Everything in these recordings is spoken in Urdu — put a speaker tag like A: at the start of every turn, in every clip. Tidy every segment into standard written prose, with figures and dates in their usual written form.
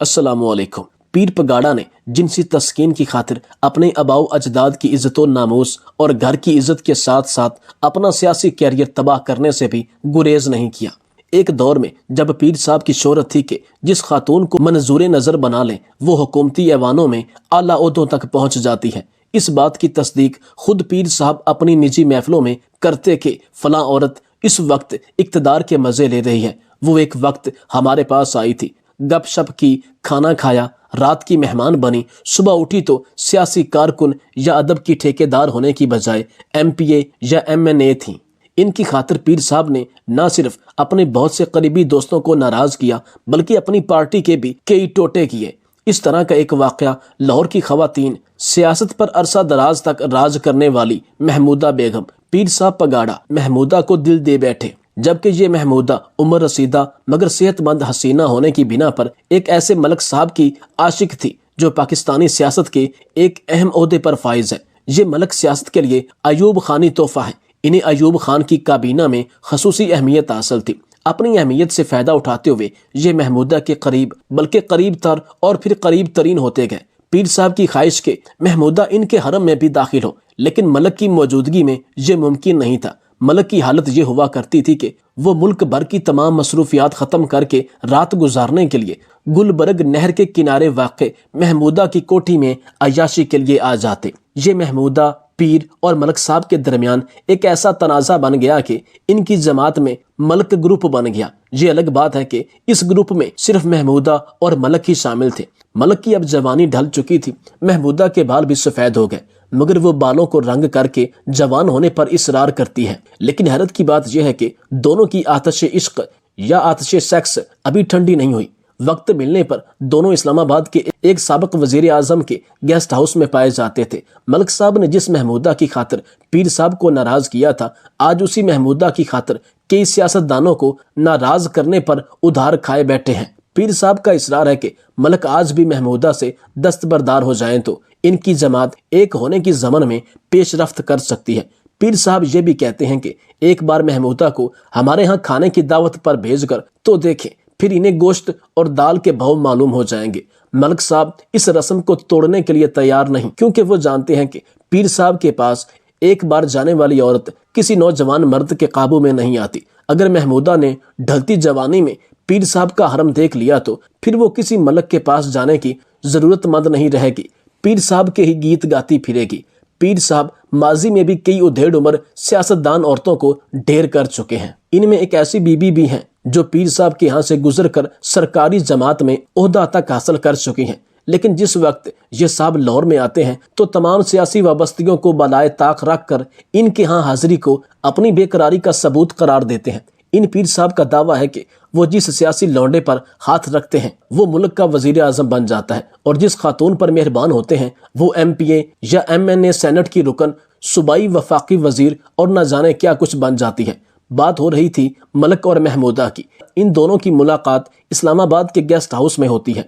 A: السلام علیکم۔ پیر پگاڑا نے جنسی تسکین کی خاطر اپنے آباؤ اجداد کی عزت و ناموس اور گھر کی عزت کے ساتھ ساتھ اپنا سیاسی کیریئر تباہ کرنے سے بھی گریز نہیں کیا۔ ایک دور میں جب پیر صاحب کی شہرت تھی کہ جس خاتون کو منظور نظر بنا لیں وہ حکومتی ایوانوں میں اعلیٰ عہدوں تک پہنچ جاتی ہے۔ اس بات کی تصدیق خود پیر صاحب اپنی نجی محفلوں میں کرتے کہ فلاں عورت اس وقت اقتدار کے مزے لے رہی ہے، وہ ایک وقت ہمارے پاس آئی تھی، گپ شپ کی، کھانا کھایا، رات کی مہمان بنی، صبح اٹھی تو سیاسی کارکن یا ادب کی ٹھیکیدار ہونے کی بجائے ایم پی اے یا ایم این اے تھیں۔ ان کی خاطر پیر صاحب نے نہ صرف اپنے بہت سے قریبی دوستوں کو ناراض کیا بلکہ اپنی پارٹی کے بھی کئی ٹوٹے کیے۔ اس طرح کا ایک واقعہ لاہور کی خواتین، سیاست پر عرصہ دراز تک راج کرنے والی محمودہ بیگم، پیر صاحب پگاڑا محمودہ کو دل دے بیٹھے، جبکہ یہ محمودہ عمر رسیدہ مگر صحت مند حسینہ ہونے کی بنا پر ایک ایسے ملک صاحب کی عاشق تھی جو پاکستانی سیاست کے ایک اہم عہدے پر فائز ہے۔ یہ ملک سیاست کے لیے ایوب خانی تحفہ ہے۔ انہیں ایوب خان کی کابینہ میں خصوصی اہمیت حاصل تھی۔ اپنی اہمیت سے فائدہ اٹھاتے ہوئے یہ محمودہ کے قریب بلکہ قریب تر اور پھر قریب ترین ہوتے گئے۔ پیر صاحب کی خواہش کہ محمودہ ان کے حرم میں بھی داخل ہو، لیکن ملک کی موجودگی میں یہ ممکن نہیں تھا۔ ملک کی حالت یہ ہوا کرتی تھی کہ وہ ملک بھر کی تمام مصروفیات ختم کر کے رات گزارنے کے لیے گلبرگ نہر کے کنارے واقع محمودہ کی کوٹھی میں عیاشی کے لیے آ جاتے۔ یہ محمودہ، پیر اور ملک صاحب کے درمیان ایک ایسا تنازع بن گیا کہ ان کی جماعت میں ملک گروپ بن گیا۔ یہ الگ بات ہے کہ اس گروپ میں صرف محمودہ اور ملک ہی شامل تھے۔ ملک کی اب جوانی ڈھل چکی تھی، محمودہ کے بال بھی سفید ہو گئے، مگر وہ بالوں کو رنگ کر کے جوان ہونے پر اصرار کرتی ہے۔ لیکن حیرت کی بات یہ ہے کہ دونوں کی آتش عشق یا آتش سیکس ابھی ٹھنڈی نہیں ہوئی۔ وقت ملنے پر دونوں اسلام آباد کے ایک سابق وزیر اعظم کے گیسٹ ہاؤس میں پائے جاتے تھے۔ ملک صاحب نے جس محمودہ کی خاطر پیر صاحب کو ناراض کیا تھا، آج اسی محمودہ کی خاطر کئی سیاستدانوں کو ناراض کرنے پر ادھار کھائے بیٹھے ہیں۔ پیر صاحب کا اصرار ہے کہ ملک آج بھی محمودہ سے دستبردار ہو جائیں تو ان کی جماعت ایک ہونے کی ضمن میں پیش رفت کر سکتی ہے۔ پیر صاحب یہ بھی کہتے ہیں کہ ایک بار محمودہ کو ہمارے ہاں کھانے کی دعوت پر بھیج کر تو دیکھیں، پھر انہیں گوشت اور دال کے بھاؤ معلوم ہو جائیں گے۔ ملک صاحب اس رسم کو توڑنے کے لیے تیار نہیں، کیونکہ وہ جانتے ہیں کہ پیر صاحب کے پاس ایک بار جانے والی عورت کسی نوجوان مرد کے قابو میں نہیں آتی۔ اگر محمودہ نے ڈھلتی جوانی میں پیر صاحب کا حرم دیکھ لیا تو پھر وہ کسی ملک کے پاس جانے کی ضرورت مند نہیں رہے گی، پیر صاحب کے ہی گیت گاتی پھرے گی۔ پیر صاحب ماضی میں بھی کئی ادھیڑ عمر سیاستدان عورتوں کو ڈھیر کر چکے ہیں۔ ان میں ایک ایسی بی بی بھی ہیں جو پیر صاحب کے ہاں سے گزر کر سرکاری جماعت میں عہدہ تک حاصل کر چکی ہیں، لیکن جس وقت یہ صاحب لاہور میں آتے ہیں تو تمام سیاسی وابستگیوں کو بالائے طاق رکھ کر ان کے ہاں حاضری کو اپنی بے قراری کا ثبوت قرار دیتے ہیں۔ ان پیر صاحب کا دعویٰ ہے کہ وہ جس سیاسی لونڈے پر ہاتھ رکھتے ہیں وہ ملک کا وزیر اعظم بن جاتا ہے، اور جس خاتون پر مہربان ہوتے ہیں وہ ایم پی اے یا ایم این اے، سینٹ کی رکن، صوبائی وفاقی وزیر اور نہ جانے کیا کچھ بن جاتی ہے۔ بات ہو رہی تھی ملک اور محمودہ کی۔ ان دونوں کی ملاقات اسلام آباد کے گیسٹ ہاؤس میں ہوتی ہے۔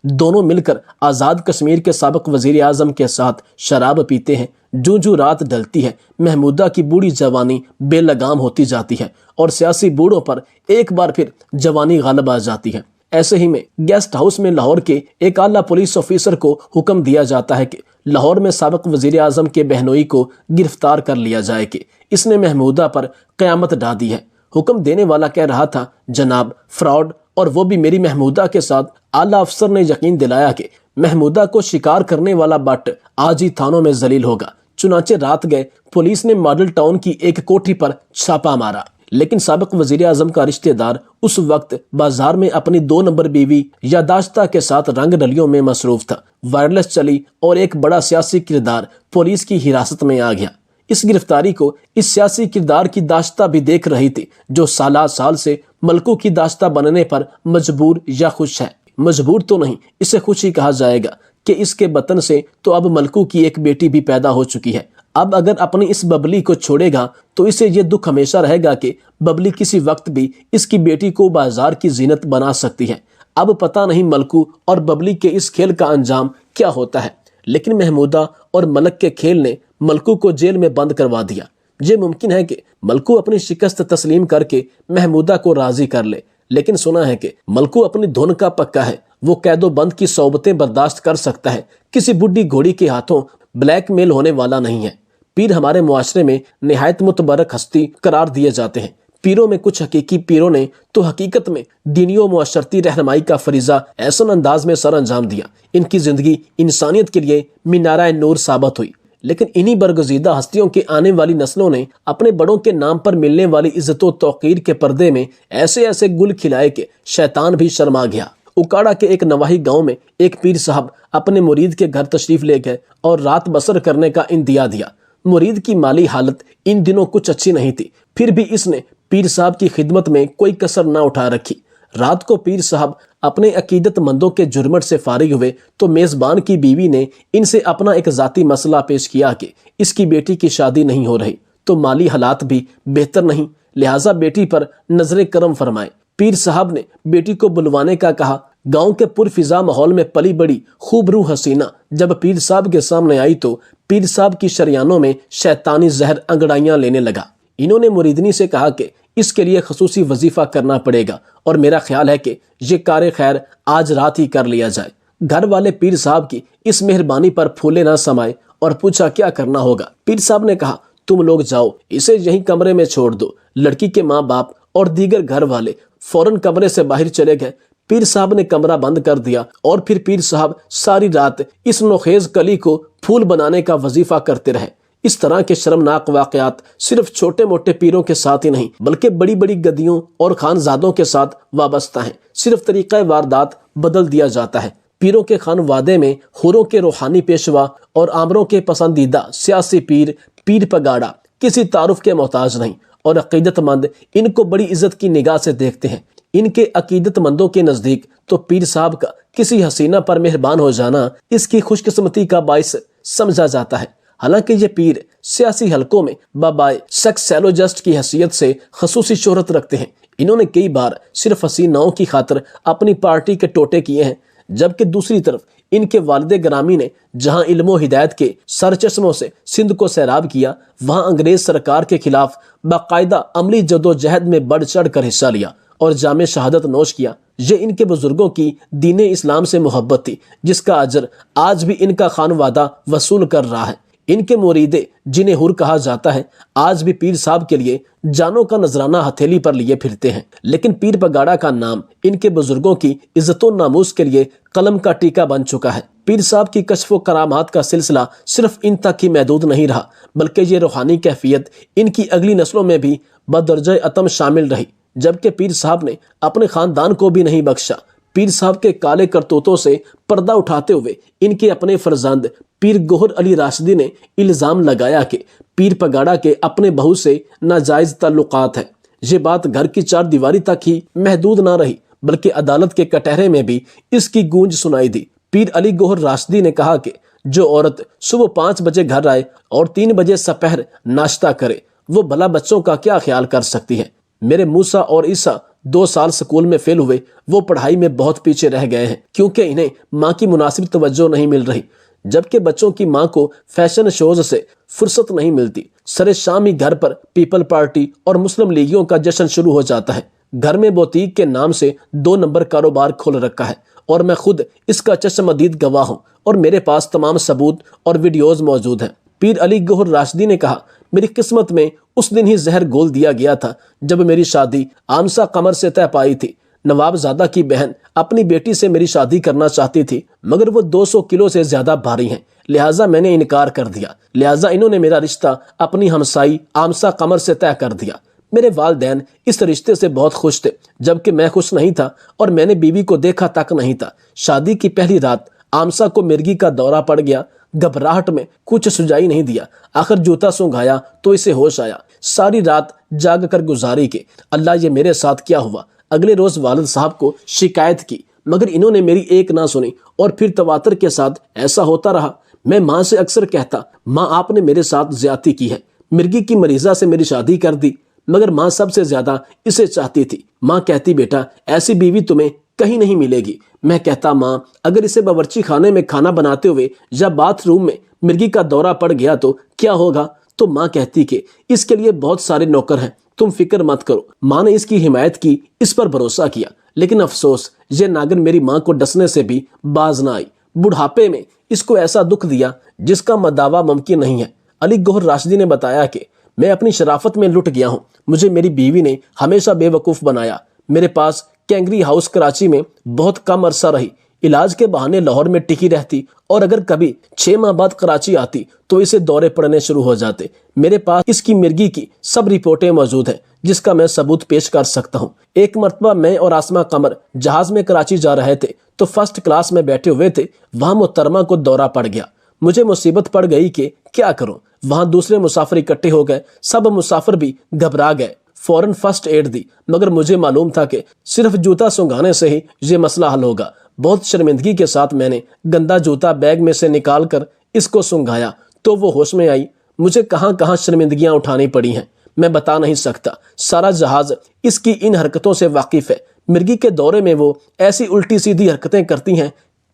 A: دونوں مل کر آزاد کشمیر کے سابق وزیر اعظم کے ساتھ شراب پیتے ہیں۔ جو رات ڈلتی ہے محمودہ کی بوڑھی جوانی بے لگام ہوتی جاتی ہے اور سیاسی بوڑھوں پر ایک بار پھر جوانی غالب آ جاتی ہے۔ ایسے ہی میں گیسٹ ہاؤس میں لاہور کے ایک اعلیٰ پولیس آفیسر کو حکم دیا جاتا ہے کہ لاہور میں سابق وزیر اعظم کے بہنوئی کو گرفتار کر لیا جائے کہ اس نے محمودہ پر قیامت ڈھا دی ہے۔ حکم دینے والا کہہ رہا تھا، جناب فراڈ، اور وہ بھی میری محمودہ کے ساتھ۔ اعلیٰ افسر نے یقین دلایا کہ محمودہ کو شکار کرنے والا بٹ آج ہی تھانوں میں ذلیل ہوگا۔ چنانچہ رات گئے پولیس نے ماڈل ٹاؤن کی ایک کوٹھی پر چھاپا مارا، لیکن سابق وزیر اعظم کا رشتہ دار اس وقت بازار میں اپنی 2 نمبر بیوی یاداشتہ کے ساتھ رنگ رلیوں میں مصروف تھا۔ وائرلیس چلی اور ایک بڑا سیاسی کردار پولیس کی حراست میں آ گیا۔ اس گرفتاری کو اس سیاسی کردار کی داشتہ بھی دیکھ رہی تھی جو سال سے ملکوں کی داشتہ بننے پر مجبور یا خوش ہے۔ مجبور تو نہیں، اسے خوش ہی کہا جائے گا کہ اس کے بطن سے تو اب ملکوں کی ایک بیٹی بھی پیدا ہو چکی ہے۔ اب اگر اپنی اس ببلی کو چھوڑے گا تو اسے یہ دکھ ہمیشہ رہے گا کہ ببلی کسی وقت بھی اس کی بیٹی کو بازار کی زینت بنا سکتی ہے۔ اب پتہ نہیں ملکو اور ببلی کے اس کھیل کا انجام کیا ہوتا ہے، لیکن محمودہ اور ملک کے کھیل نے ملکو کو جیل میں بند کروا دیا۔ یہ ممکن ہے کہ ملکو اپنی شکست تسلیم کر کے محمودہ کو راضی کر لے، لیکن سنا ہے کہ ملکو اپنی دھن کا پکا ہے وہ قید و بند کی صحبتیں برداشت کر سکتا ہے، کسی بڈھی گھوڑی کے ہاتھوں بلیک میل ہونے والا نہیں ہے۔ پیر ہمارے معاشرے میں نہایت متبرک ہستی قرار دیے جاتے ہیں۔ پیروں میں کچھ حقیقی پیروں نے تو حقیقت میں دینی و معاشرتی رہنمائی کا فریضہ ایسا انداز میں سر انجام دیا، ان کی زندگی انسانیت کے لیے مینارہ نور ثابت ہوئی۔ لیکن انہی برگزیدہ ہستیوں کے آنے والی نسلوں نے اپنے بڑوں کے نام پر ملنے والی عزت و توقیر کے پردے میں ایسے ایسے گل کھلائے کہ شیطان بھی شرما گیا۔ اکاڑا کے ایک نواحی گاؤں میں ایک پیر صاحب اپنے مرید کے گھر تشریف لے گئے اور رات بسر کرنے کا اندیا دیا۔ مرید کی مالی حالت ان دنوں کچھ اچھی نہیں تھی، پھر بھی اس نے پیر صاحب کی خدمت میں کوئی کسر نہ اٹھا رکھی۔ رات کو پیر صاحب اپنے عقیدت مندوں کے جرمٹ سے فارغ ہوئے تو میزبان کی بیوی نے ان سے اپنا ایک ذاتی مسئلہ پیش کیا کہ اس کی بیٹی کی شادی نہیں ہو رہی تو مالی حالات بھی بہتر نہیں، لہٰذا بیٹی پر نظر کرم فرمائے۔ پیر صاحب نے بیٹی کو بلوانے کا کہا۔ گاؤں کے پرفضا ماحول میں پلی بڑی خوب روح حسینہ جب پیر صاحب کے سامنے آئی تو پیر صاحب کی شریانوں میں شیطانی زہر انگڑائیاں لینے لگا۔ انہوں نے مریدنی سے کہا کہ اس کے لیے خصوصی وظیفہ کرنا پڑے گا اور میرا خیال ہے کہ یہ کار خیر آج رات ہی کر لیا جائے۔ گھر والے پیر صاحب کی اس مہربانی پر پھولے نہ سمائے اور پوچھا کیا کرنا ہوگا۔ پیر صاحب نے کہا تم لوگ جاؤ، اسے یہیں کمرے میں چھوڑ دو۔ لڑکی کے ماں باپ اور دیگر گھر والے فوراً کمرے سے باہر چلے گئے۔ پیر صاحب نے کمرہ بند کر دیا اور پھر پیر صاحب ساری رات اس نوخیز کلی کو پھول بنانے کا وظیفہ کرتے رہے۔ اس طرح کے شرمناک واقعات صرف چھوٹے موٹے پیروں کے ساتھ ہی نہیں بلکہ بڑی بڑی گدیوں اور خانزادوں کے ساتھ وابستہ ہیں۔ صرف طریقہ واردات بدل دیا جاتا ہے۔ پیروں کے خانوادے میں حوروں کے روحانی پیشوا اور آمروں کے پسندیدہ سیاسی پیر پگاڑا کسی تعارف کے محتاج نہیں، اور عقیدت مند ان کو بڑی عزت کی نگاہ سے دیکھتے ہیں۔ ان کے عقیدت مندوں کے نزدیک تو پیر صاحب کا کسی حسینہ پر مہربان ہو جانا اس کی خوش قسمتی کا باعث سمجھا جاتا ہے۔ حالانکہ یہ پیر سیاسی حلقوں میں بابائے سیکسولوجسٹ کی حیثیت سے خصوصی شہرت رکھتے ہیں۔ انہوں نے کئی بار صرف حسیناؤں کی خاطر اپنی پارٹی کے ٹوٹے کیے ہیں، جبکہ دوسری طرف ان کے والد گرامی نے جہاں علم و ہدایت کے سرچشموں سے سندھ کو سیراب کیا، وہاں انگریز سرکار کے خلاف باقاعدہ عملی جدوجہد میں بڑھ چڑھ کر حصہ لیا اور جام شہادت نوش کیا۔ یہ ان کے بزرگوں کی دین اسلام سے محبت تھی، جس کا اجر آج بھی ان کا خانوادہ وصول کر رہا ہے۔ ان کے مریدے جنہیں حر کہا جاتا ہے آج بھی پیر صاحب کے لیے جانوں کا نذرانہ ہتھیلی پر لیے پھرتے ہیں، لیکن پیر پگاڑا کا نام ان کے بزرگوں کی عزت و ناموس کے لیے قلم کا ٹیکا بن چکا ہے۔ پیر صاحب کی کشف و کرامات کا سلسلہ صرف ان تک ہی محدود نہیں رہا، بلکہ یہ روحانی کیفیت ان کی اگلی نسلوں میں بھی بدرجہ اتم شامل رہی، جبکہ پیر صاحب نے اپنے خاندان کو بھی نہیں بخشا۔ پیر صاحب کے کالے کرتوتوں سے پردہ اٹھاتے ہوئے ان کے اپنے فرزند پیر گوہر علی راشدی نے الزام لگایا کہ پیر پگاڑا کے اپنے بہو سے ناجائز تعلقات ہیں۔ یہ بات گھر کی چار دیواری تک ہی محدود نہ رہی بلکہ عدالت کے کٹہرے میں بھی اس کی گونج سنائی دی۔ پیر علی گوہر راشدی نے کہا کہ جو عورت صبح 5 بجے گھر آئے اور 3 بجے سپہر ناشتہ کرے، وہ بھلا بچوں کا کیا خیال کر سکتی ہے؟ میرے موسیٰ اور عیسیٰ 2 سال سکول میں فیل ہوئے، وہ پڑھائی میں بہت پیچھے رہ گئے ہیں کیونکہ انہیں ماں کی مناسب توجہ نہیں مل رہی، جبکہ بچوں کی ماں کو فیشن شوز سے فرصت نہیں ملتی۔ سر شام ہی گھر پر پیپل پارٹی اور مسلم لیگیوں کا جشن شروع ہو جاتا ہے۔ گھر میں بوتیک کے نام سے 2 نمبر کاروبار کھول رکھا ہے اور میں خود اس کا چشمدید گواہ ہوں، اور میرے پاس تمام ثبوت اور ویڈیوز موجود ہیں۔ پیر علی گوہر راشدی نے کہا میری قسمت میں اس دن ہی زہر گھول دیا گیا تھا جب میری شادی آمسا قمر سے طے پائی تھی۔ نواب زادہ کی بہن اپنی بیٹی سے میری شادی کرنا چاہتی تھی، مگر وہ 200 کلو سے زیادہ بھاری ہیں، لہٰذا میں نے انکار کر دیا۔ لہٰذا انہوں نے میرا رشتہ اپنی ہمسائی آمسا قمر سے طے کر دیا۔ میرے والدین اس رشتے سے بہت خوش تھے، جبکہ میں خوش نہیں تھا اور میں نے بیوی کو دیکھا تک نہیں تھا۔ شادی کی پہلی رات آمسا کو مرگی کا دورہ پڑ گیا۔ گھبراہٹ میں کچھ سجائی نہیں دیا، آخر جوتا سونگھایا تو اسے ہوش آیا۔ ساری رات جاگ کر گزاری کہ اللہ یہ میرے ساتھ کیا ہوا۔ اگلے روز والد صاحب کو شکایت کی، مگر انہوں نے میری ایک نہ سنی اور پھر تواتر کے ساتھ ایسا ہوتا رہا۔ میں ماں سے اکثر کہتا ماں آپ نے میرے ساتھ زیادتی کی ہے، مرگی کی مریضہ سے میری شادی کر دی، مگر ماں سب سے زیادہ اسے چاہتی تھی۔ ماں کہتی بیٹا ایسی بیوی تمہیں کہیں نہیں ملے گی۔ میں کہتا ماں اگر اسے باورچی خانے میں کھانا بناتے ہوئے یا باتھ روم میں مرگی کا دورہ پڑ گیا تو کیا ہوگا؟ تو ماں کہتی کہ اس کے لیے بہت سارے نوکر ہیں، تم فکر مت کرو۔ ماں نے اس کی حمایت کی، اس پر بھروسہ کیا، لیکن افسوس یہ ناگن میری ماں کو ڈسنے سے بھی باز نہ آئی۔ بڑھاپے میں اس کو ایسا دکھ دیا جس کا مداوع ممکن نہیں ہے۔ علی گوہر راشدی نے بتایا کہ میں اپنی شرافت میں لٹ گیا ہوں۔ مجھے میری بیوی نے ہمیشہ بے وقوف بنایا۔ میرے پاس کینگری ہاؤس کراچی میں بہت کم عرصہ رہی، علاج کے بہانے لاہور میں ٹکی رہتی، اور اگر کبھی 6 ماہ بعد کراچی آتی تو اسے دورے پڑنے شروع ہو جاتے۔ میرے پاس اس کی مرگی کی سب رپورٹیں موجود ہیں جس کا میں ثبوت پیش کر سکتا ہوں۔ ایک مرتبہ میں اور آسمہ قمر جہاز میں کراچی جا رہے تھے تو فرسٹ کلاس میں بیٹھے ہوئے تھے، وہاں محترمہ کو دورہ پڑ گیا۔ مجھے مصیبت پڑ گئی کہ کیا کروں، وہاں دوسرے مسافر اکٹھے ہو گئے، سب مسافر بھی گھبرا گئے۔ فوراً فرسٹ ایڈ دی، مگر مجھے معلوم تھا کہ صرف جوتا سنگھانے سے ہی یہ مسئلہ حل ہوگا۔ بہت شرمندگی کے ساتھ میں نے گندا جوتا بیگ میں سے نکال کر اس کو سنگھایا تو وہ ہوش میں آئی۔ مجھے کہاں کہاں شرمندگیاں اٹھانی پڑی ہیں میں بتا نہیں سکتا۔ سارا جہاز اس کی ان حرکتوں سے واقف ہے۔ مرگی کے دورے میں وہ ایسی الٹی سیدھی حرکتیں کرتی ہیں،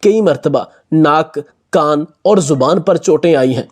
A: کئی مرتبہ ناک، کان اور زبان پر چوٹیں آئی ہیں۔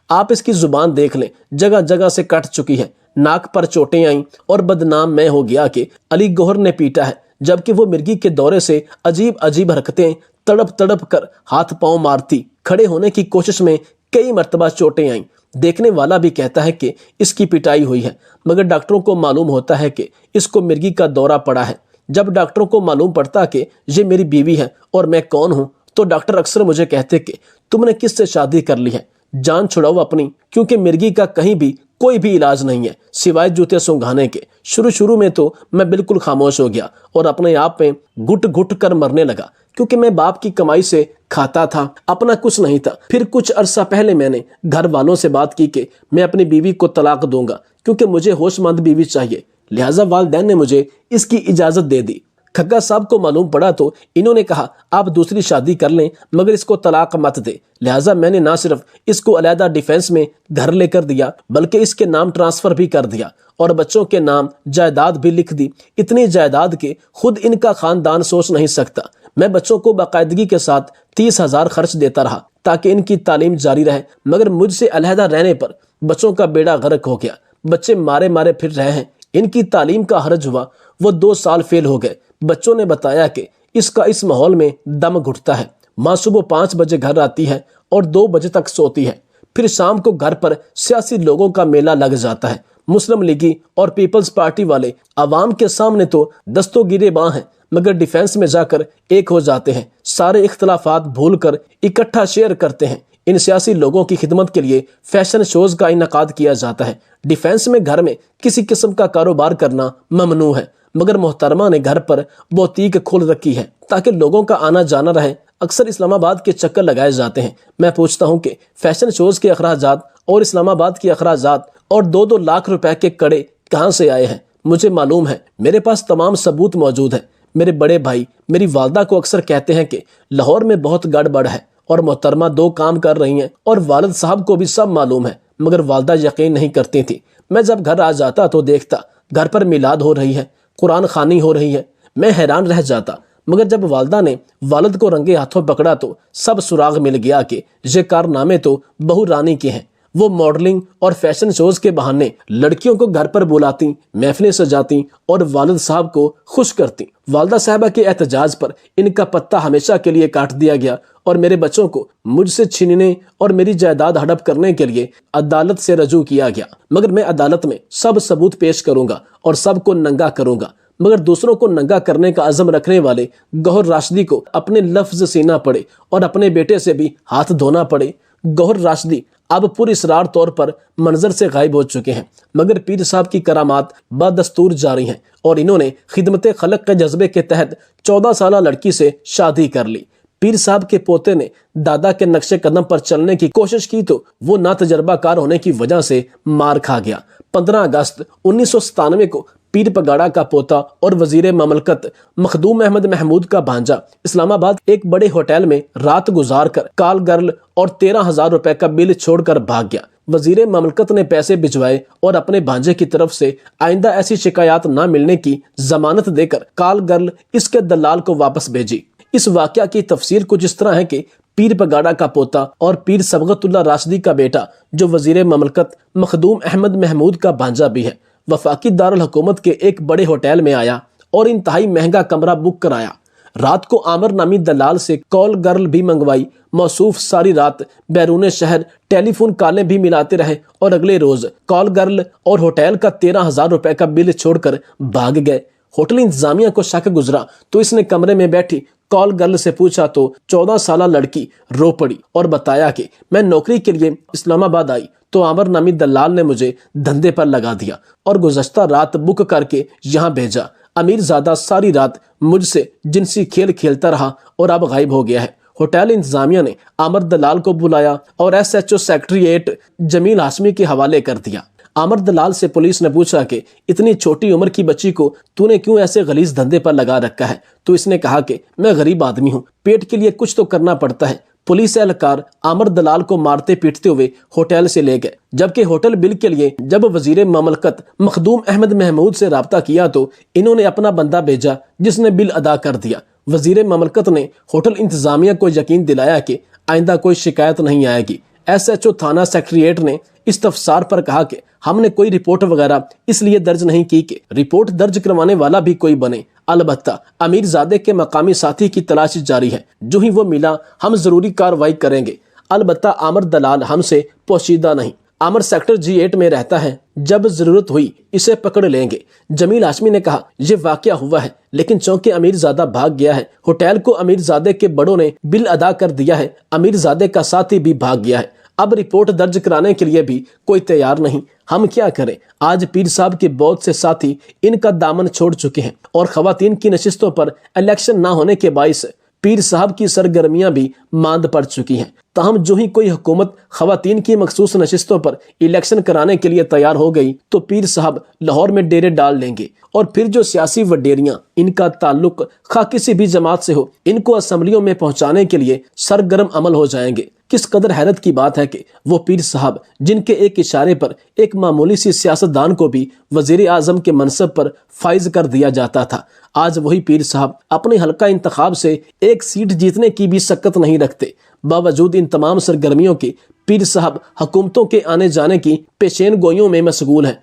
A: آپ اس کی زبان دیکھ لیں، جگہ جگہ سے کٹ چکی ہے، ناک پر چوٹیں آئیں، اور بدنام میں ہو گیا کہ علی گوہر نے پیٹا ہے، جبکہ وہ مرگی کے دورے سے عجیب عجیب حرکتیں تڑپ تڑپ کر ہاتھ پاؤں مارتی۔ کھڑے ہونے کی کوشش میں کئی مرتبہ چوٹیں آئیں۔ دیکھنے والا بھی کہتا ہے کہ اس کی پٹائی ہوئی ہے، مگر ڈاکٹروں کو معلوم ہوتا ہے کہ اس کو مرگی کا دورہ پڑا ہے۔ جب ڈاکٹروں کو معلوم پڑتا کہ یہ میری بیوی ہے اور میں کون ہوں تو ڈاکٹر اکثر مجھے کہتے کہ تم نے کس سے شادی کر لی ہے، جان چھڑاؤ اپنی، کیونکہ مرگی کا کہیں بھی کوئی بھی علاج نہیں ہے سوائے جوتے سنگھانے کے۔ شروع میں تو میں بالکل خاموش ہو گیا اور اپنے آپ میں گھٹ گھٹ کر مرنے لگا، کیونکہ میں باپ کی کمائی سے کھاتا تھا، اپنا کچھ نہیں تھا۔ پھر کچھ عرصہ پہلے میں نے گھر والوں سے بات کی کہ میں اپنی بیوی کو طلاق دوں گا، کیونکہ مجھے ہوش مند بیوی چاہیے۔ لہٰذا والدین نے مجھے اس کی اجازت دے دی۔ کھگا صاحب کو معلوم پڑا تو انہوں نے کہا آپ دوسری شادی کر لیں مگر اس کو طلاق مت دے۔ لہٰذا میں نے نہ صرف اس کو علیحدہ ڈیفینس میں گھر لے کر دیا بلکہ اس کے نام ٹرانسفر بھی کر دیا اور بچوں کے نام جائیداد بھی لکھ دی، اتنی جائیداد کہ خود ان کا خاندان سوچ نہیں سکتا۔ میں بچوں کو باقاعدگی کے ساتھ 30,000 خرچ دیتا رہا تاکہ ان کی تعلیم جاری رہے، مگر مجھ سے علیحدہ رہنے پر بچوں کا بیڑا غرق ہو گیا۔ بچے مارے مارے پھر رہے ہیں، ان کی تعلیم کا حرج ہوا، وہ 2 سال فیل ہو گئے۔ بچوں نے بتایا کہ اس کا اس ماحول میں دم گھٹتا ہے۔ ماں صبح 5 بجے گھر آتی ہے اور 2 بجے تک سوتی ہے، پھر شام کو گھر پر سیاسی لوگوں کا میلہ لگ جاتا ہے۔ مسلم لیگی اور پیپلز پارٹی والے عوام کے سامنے تو دستوں گرے باں ہیں، مگر ڈیفینس میں جا کر ایک ہو جاتے ہیں، سارے اختلافات بھول کر اکٹھا شیئر کرتے ہیں۔ ان سیاسی لوگوں کی خدمت کے لیے فیشن شوز کا انعقاد کیا جاتا ہے۔ ڈیفینس میں گھر میں کسی قسم کا کاروبار کرنا ممنوع ہے، مگر محترمہ نے گھر پر بوتیک کھول رکھی ہے تاکہ لوگوں کا آنا جانا رہے۔ اکثر اسلام آباد کے چکر لگائے جاتے ہیں۔ میں پوچھتا ہوں کہ فیشن شوز کے اخراجات اور اسلام آباد کے اخراجات اور 2-2 لاکھ روپے کے کڑے کہاں سے آئے ہیں؟ مجھے معلوم ہے، میرے پاس تمام ثبوت موجود ہیں۔ میرے بڑے بھائی میری والدہ کو اکثر کہتے ہیں کہ لاہور میں بہت گڑبڑ ہے اور محترمہ 2 کام کر رہی ہیں، اور والد صاحب کو بھی سب معلوم ہے، مگر والدہ یقین نہیں کرتی تھی۔ میں جب گھر آ جاتا تو دیکھتا گھر پر میلاد ہو رہی ہے، قرآن خوانی ہو رہی ہے، میں حیران رہ جاتا، مگر جب والدہ نے والد کو رنگے ہاتھوں پکڑا تو سب سراغ مل گیا کہ یہ کارنامے تو بہو رانی کے ہیں۔ وہ ماڈلنگ اور فیشن شوز کے بہانے لڑکیوں کو گھر پر بلاتی، محفلیں سجاتی اور والد صاحب کو خوش کرتی۔ والدہ صاحبہ کے احتجاج پر ان کا پتہ ہمیشہ کے لیے کاٹ دیا گیا اور میرے بچوں کو مجھ سے چھیننے اور میری جائیداد ہڑپ کرنے کے لیے عدالت سے رجوع کیا گیا، مگر میں عدالت میں سب ثبوت پیش کروں گا اور سب کو ننگا کروں گا۔ مگر دوسروں کو ننگا کرنے کا عزم رکھنے والے گوہر راشدی کو اپنے لفظ سینا پڑے اور اپنے بیٹے سے بھی ہاتھ دھونا پڑے۔ گوہر راشدی اب پر اسرار طور پر منظر سے غائب ہو چکے ہیں، مگر پیر صاحب کی کرامات بدستور جاری ہیں اور انہوں نے خدمت خلق کے جذبے کے تحت 14 سالہ لڑکی سے شادی کر لی۔ پیر صاحب کے پوتے نے دادا کے نقش قدم پر چلنے کی کوشش کی تو وہ نا تجربہ کار ہونے کی وجہ سے مار کھا گیا۔ 15 اگست 1997 کو پیر پگاڑا کا پوتا اور وزیر مملکت مخدوم احمد محمود کا بھانجا اسلام آباد ایک بڑے ہوٹل میں رات گزار کر کال گرل اور 13,000 روپے کا بل چھوڑ کر بھاگ گیا۔ وزیر مملکت نے پیسے بھجوائے اور اپنے بھانجے کی طرف سے آئندہ ایسی شکایات نہ ملنے کی ضمانت دے کر کال گرل اس کے دلال کو واپس بھیجی۔ اس واقعہ کی تفسیر کچھ اس طرح ہے کہ پیر پگاڑا کا پوتا اور پیر صبغت اللہ راشدی کا بیٹا جو وزیر مملکت مخدوم احمد محمود کا بھانجا بھی ہے، وفاقی دارالحکومت کے ایک بڑے ہوٹل میں آیا اور انتہائی مہنگا کمرہ بک کرایا۔ رات کو عامر نامی دلال سے کال گرل بھی منگوائی۔ موصوف ساری رات بیرون شہر ٹیلی فون کالیں بھی ملاتے رہے اور اگلے روز کال گرل اور ہوٹل کا 13,000 روپے کا بل چھوڑ کر بھاگ گئے۔ ہوٹل انتظامیہ کو شک گزرا تو اس نے کمرے میں بیٹھی کال گرل سے پوچھا تو 14 سالہ لڑکی رو پڑی اور بتایا کہ میں نوکری کے لیے اسلام آباد آئی تو عامر نامی دلال نے مجھے دھندے پر لگا دیا اور گزشتہ رات بک کر کے یہاں بھیجا۔ امیر زادہ ساری رات مجھ سے جنسی کھیل کھیلتا رہا اور اب غائب ہو گیا ہے۔ ہوٹل انتظامیہ نے عامر دلال کو بلایا اور SHO سیکٹریٹ جمیل ہاشمی کے حوالے کر دیا۔ عامر دلال سے پولیس نے پوچھا کہ اتنی چھوٹی عمر کی بچی کو تو نے کیوں ایسے غلیظ دھندے پر لگا رکھا ہے؟ تو اس نے کہا کہ میں غریب آدمی ہوں، پیٹ کے لیے کچھ تو کرنا پڑتا ہے۔ پولیس اہلکار عامر دلال کو مارتے پیٹتے ہوئے ہوٹل سے لے گئے، جبکہ ہوٹل بل کے لیے جب وزیر مملکت مخدوم احمد محمود سے رابطہ کیا تو انہوں نے اپنا بندہ بھیجا جس نے بل ادا کر دیا۔ وزیر مملکت نے ہوٹل انتظامیہ کو یقین دلایا کہ آئندہ کوئی شکایت نہیں آئے گی۔ SHO تھانہ سیکریٹریٹ نے استفسار پر کہا کہ ہم نے کوئی رپورٹ وغیرہ اس لیے درج نہیں کی کہ رپورٹ درج کروانے والا بھی کوئی بنے، البتہ امیر زادے کے مقامی ساتھی کی تلاش جاری ہے، جو ہی وہ ملا ہم ضروری کارروائی کریں گے۔ البتہ عامر دلال ہم سے پوشیدہ نہیں، عامر سیکٹر G8 میں رہتا ہے، جب ضرورت ہوئی اسے پکڑ لیں گے۔ جمیل ہاشمی نے کہا یہ واقعہ ہوا ہے لیکن چونکہ امیر زادہ بھاگ گیا ہے، ہوٹل کو امیر زادے کے بڑوں نے بل ادا کر دیا ہے، امیر زادے کا ساتھی بھی بھاگ گیا ہے، اب رپورٹ درج کرانے کے لیے بھی کوئی تیار نہیں، ہم کیا کریں؟ آج پیر صاحب کے بہت سے ساتھی ان کا دامن چھوڑ چکے ہیں اور خواتین کی نشستوں پر الیکشن نہ ہونے کے باعث پیر صاحب کی سرگرمیاں بھی ماند پڑ چکی ہیں۔ تاہم جو ہی کوئی حکومت خواتین کی مخصوص نشستوں پر الیکشن کرانے کے لیے تیار ہو گئی تو پیر صاحب لاہور میں ڈیرے ڈال لیں گے اور پھر جو سیاسی وڈیریاں ان کا تعلق خواہ کسی بھی جماعت سے ہو ان کو اسمبلیوں میں پہنچانے کے لیے سرگرم عمل ہو جائیں گے۔ کس قدر حیرت کی بات ہے کہ وہ پیر صاحب جن کے ایک اشارے پر ایک معمولی سی سیاستدان کو بھی وزیر اعظم کے منصب پر فائز کر دیا جاتا تھا، آج وہی پیر صاحب اپنے حلقہ انتخاب سے ایک سیٹ جیتنے کی بھی سکت نہیں رکھتے۔ باوجود ان تمام سرگرمیوں کے پیر صاحب حکومتوں کے آنے جانے کی پیشین گوئیوں میں مشغول ہیں۔